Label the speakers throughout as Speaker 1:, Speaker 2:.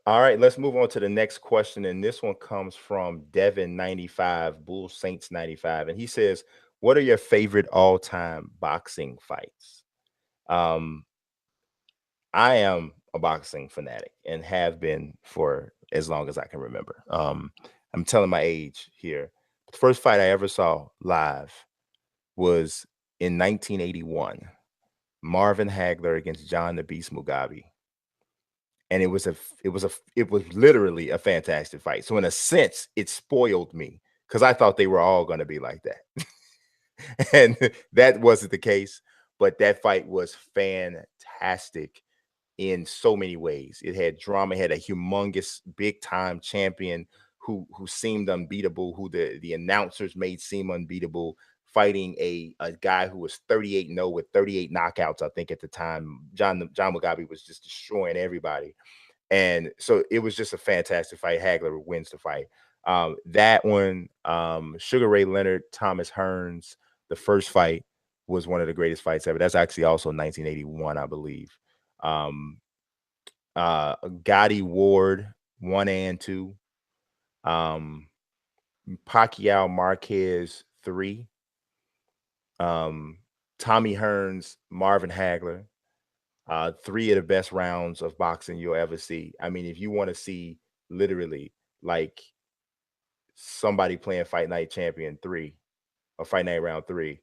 Speaker 1: All right, let's move on to the next question. And this one comes from Devin95, Bull Saints 95. And he says, what are your favorite all-time boxing fights? Um, I am a boxing fanatic and have been for as long as I can remember. I'm telling my age here. The first fight I ever saw live was in 1981, Marvin Hagler against John the Beast Mugabe. And it was literally a fantastic fight. So in a sense, it spoiled me because I thought they were all going to be like that. And that wasn't the case. But that fight was fantastic in so many ways. It had drama, it had a humongous big time champion who seemed unbeatable, who the announcers made seem unbeatable, fighting a guy who was 38-0 with 38 knockouts, I think at the time. John Mugabe was just destroying everybody. And so it was just a fantastic fight. Hagler wins the fight. That one, Sugar Ray Leonard, Thomas Hearns, the first fight was one of the greatest fights ever. That's actually also 1981, I believe. Um, Gotti Ward 1 and 2, um, Pacquiao Marquez 3, um, Tommy Hearns, Marvin Hagler, three of the best rounds of boxing you'll ever see. I mean, if you want to see literally like somebody playing Fight Night Champion 3 or Fight Night Round 3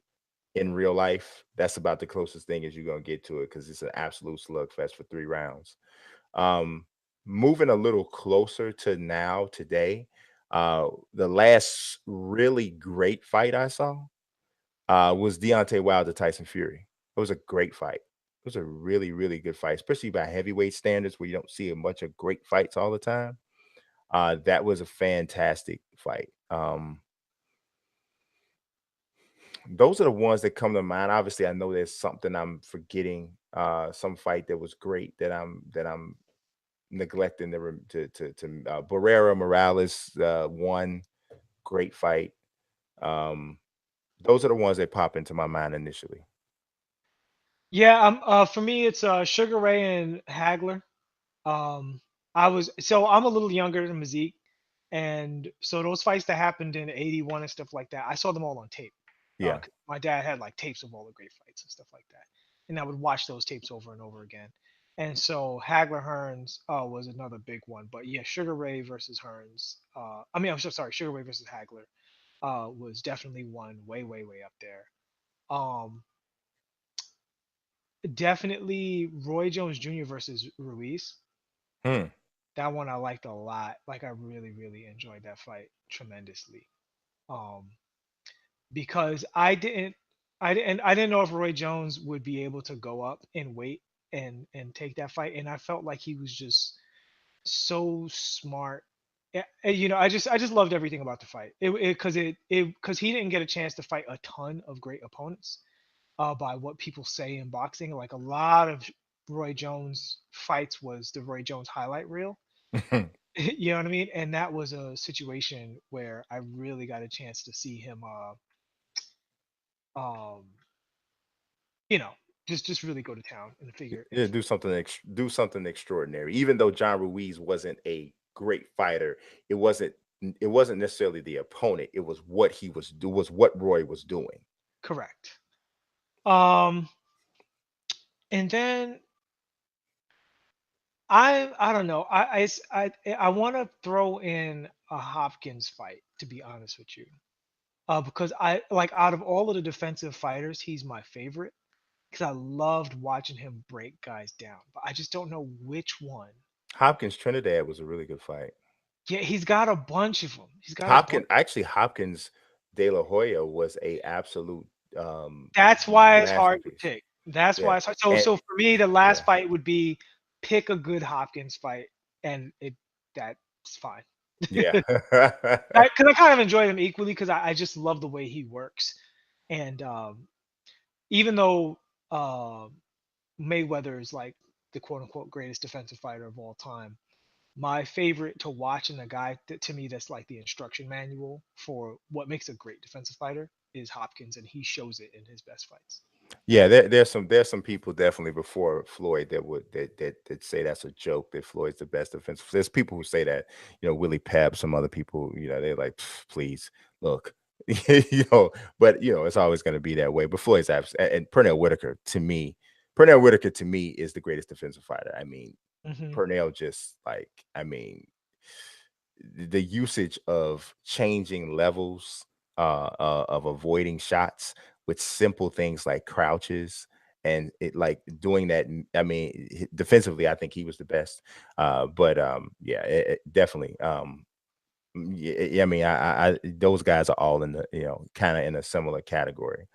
Speaker 1: in real life, that's about the closest thing as you're gonna get to it because it's an absolute slugfest for 3 rounds. Um, Moving a little closer to now today, the last really great fight I saw was Deontay Wilder Tyson Fury. It was a great fight. It was a really, really good fight, especially by heavyweight standards where you don't see a bunch of great fights all the time. That was a fantastic fight. Those are the ones that come to mind. Obviously, I know there's something I'm forgetting. Some fight that was great that I'm neglecting to Barrera Morales won, great fight. Um, those are the ones that pop into my mind initially.
Speaker 2: Yeah, for me it's Sugar Ray and Hagler. Um, I'm a little younger than Mazique, and so those fights that happened in '81 and stuff like that, I saw them all on tape.
Speaker 1: Yeah.
Speaker 2: 'Cause my dad had like tapes of all the great fights and stuff like that, and I would watch those tapes over and over again. And so Hagler Hearns was another big one, but yeah, Sugar Ray versus Hearns. I'm so sorry, Sugar Ray versus Hagler was definitely one way, way, way up there. Um, Definitely Roy Jones Jr. versus Ruiz.
Speaker 1: Hmm.
Speaker 2: That one I liked a lot. Like I really, really enjoyed that fight tremendously. Um, because I didn't know if Roy Jones would be able to go up in weight and take that fight, and I felt like he was just so smart. I just loved everything about the fight. It because he didn't get a chance to fight a ton of great opponents. By what people say in boxing, like a lot of Roy Jones fights was the Roy Jones highlight reel. You know what I mean? And that was a situation where I really got a chance to see him um you know just really go to town and figure and
Speaker 1: Yeah, do something extraordinary. Even though John Ruiz wasn't a great fighter, it wasn't necessarily the opponent. It was what was what Roy was doing.
Speaker 2: correct. um and then I don't know, I want to throw in a Hopkins fight, to be honest with you. Because I like, out of all of the defensive fighters, he's my favorite because I loved watching him break guys down, but I just don't know which one.
Speaker 1: Hopkins Trinidad was a really good fight.
Speaker 2: Yeah, he's got a bunch of them. He's got a bunch.
Speaker 1: Hopkins De La Hoya was a absolute um
Speaker 2: That's why it's hard to
Speaker 1: masterpiece.
Speaker 2: pick. That's
Speaker 1: Yeah.
Speaker 2: why it's hard. So,
Speaker 1: And
Speaker 2: so for me, the
Speaker 1: yeah.
Speaker 2: last fight would be pick a good Hopkins fight, and that's fine.
Speaker 1: Yeah.
Speaker 2: Because I kind of enjoy them equally because I just love the way he works, and even though uh, Mayweather is like the quote unquote greatest defensive fighter of all time, my favorite to watch and the guy that to me that's like the instruction manual for what makes a great defensive fighter is Hopkins, and he shows it in his best fights.
Speaker 1: Yeah, there's some people definitely before Floyd that would that say that's a joke that Floyd's the best defense. There's people who say that, Willie Pep, some other people, they're like, "Pff, please look, but it's always going to be that way. But Floyd's and Pernell Whitaker to me is the greatest defensive fighter. I mean,
Speaker 2: Hmm.
Speaker 1: Pernell just like, I mean, the usage of changing levels of avoiding shots with simple things like crouches and it like doing that. I mean, defensively, I think he was the best. But yeah, definitely. Yeah, I mean, I those guys are all in the kind of in a similar category.